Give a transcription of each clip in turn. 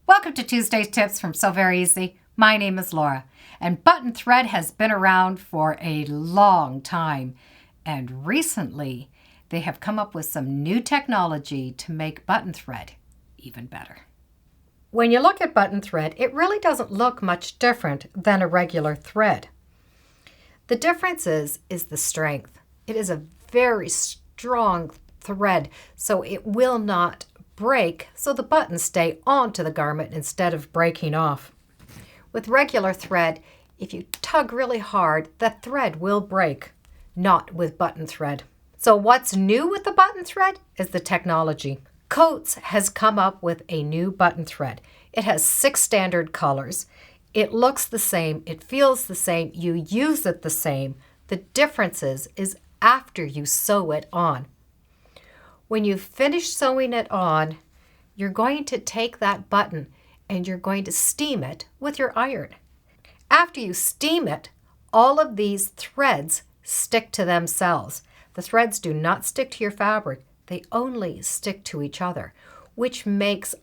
Welcome to Tuesday's Tips from Sew Very Easy. My name is Laura, and button thread has been around for a long time, and recently they have come up with some new technology to make button thread even better. When you look at button thread, it really doesn't look much different than a regular thread. The difference is the strength. It is a very strong thread, so it will not break, so the buttons stay onto the garment instead of breaking off. With regular thread, if you tug really hard, the thread will break, not with button thread. So what's new with the button thread is the technology. Coats has come up with a new button thread. It has 6 standard colors. It looks the same, it feels the same, you use it the same. The difference is after you sew it on. When you finish sewing it on, you're going to take that button and you're going to steam it with your iron. After you steam it, all of these threads stick to themselves. The threads do not stick to your fabric. They only stick to each other, which makes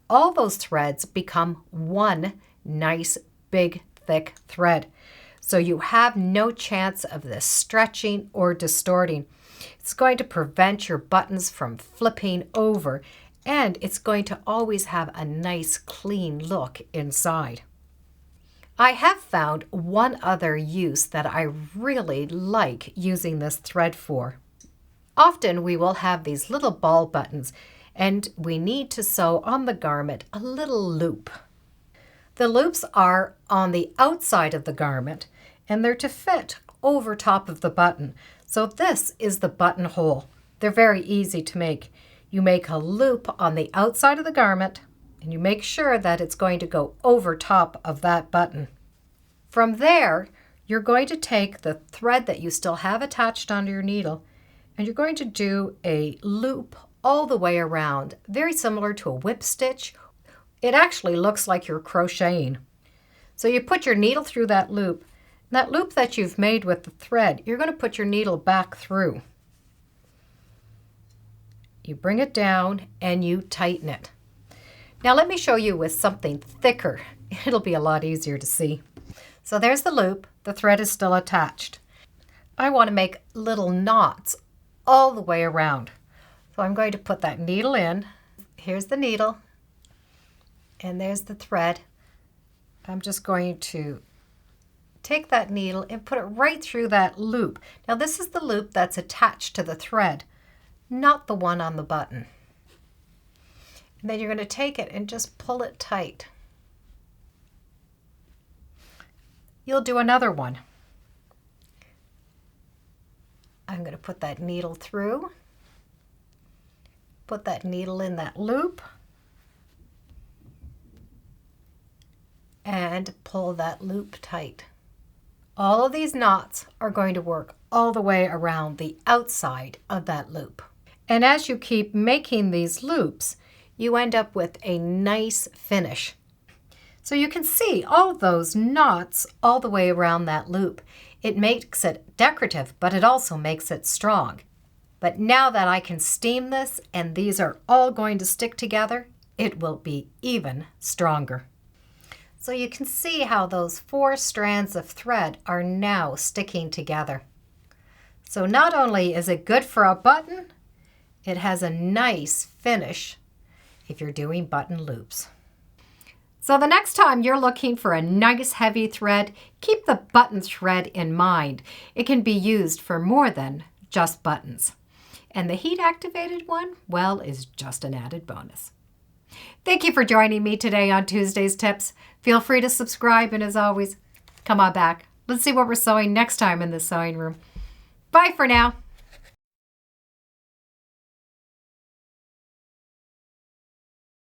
all those threads become one nice, big, thick thread. So you have no chance of this stretching or distorting. It's going to prevent your buttons from flipping over, and it's going to always have a nice, clean look inside. I have found one other use that I really like using this thread for. Often we will have these little ball buttons, and we need to sew on the garment a little loop. The loops are on the outside of the garment, and they're to fit over top of the button. So this is the buttonhole. They're very easy to make. You make a loop on the outside of the garment, and you make sure that it's going to go over top of that button. From there, you're going to take the thread that you still have attached onto your needle, and you're going to do a loop all the way around, very similar to a whip stitch. It actually looks like you're crocheting. So you put your needle through that loop. That loop that you've made with the thread, you're going to put your needle back through. You bring it down and you tighten it. Now let me show you with something thicker. It'll be a lot easier to see. So there's the loop. The thread is still attached. I want to make little knots all the way around. So I'm going to put that needle in. Here's the needle. And there's the thread. I'm just going to take that needle and put it right through that loop. Now this is the loop that's attached to the thread, not the one on the button. And then you're going to take it and just pull it tight. You'll do another one. I'm going to put that needle through, put that needle in that loop, and pull that loop tight. All of these knots are going to work all the way around the outside of that loop. And as you keep making these loops, you end up with a nice finish. So you can see all those knots all the way around that loop. It makes it decorative, but it also makes it strong. But now that I can steam this and these are all going to stick together, it will be even stronger. So you can see how those 4 strands of thread are now sticking together. So not only is it good for a button, it has a nice finish if you're doing button loops. So the next time you're looking for a nice heavy thread, keep the button thread in mind. It can be used for more than just buttons. And the heat activated one, well, is just an added bonus. Thank you for joining me today on Tuesday's Tips. Feel free to subscribe, and as always, come on back. Let's see what we're sewing next time in the sewing room. Bye for now.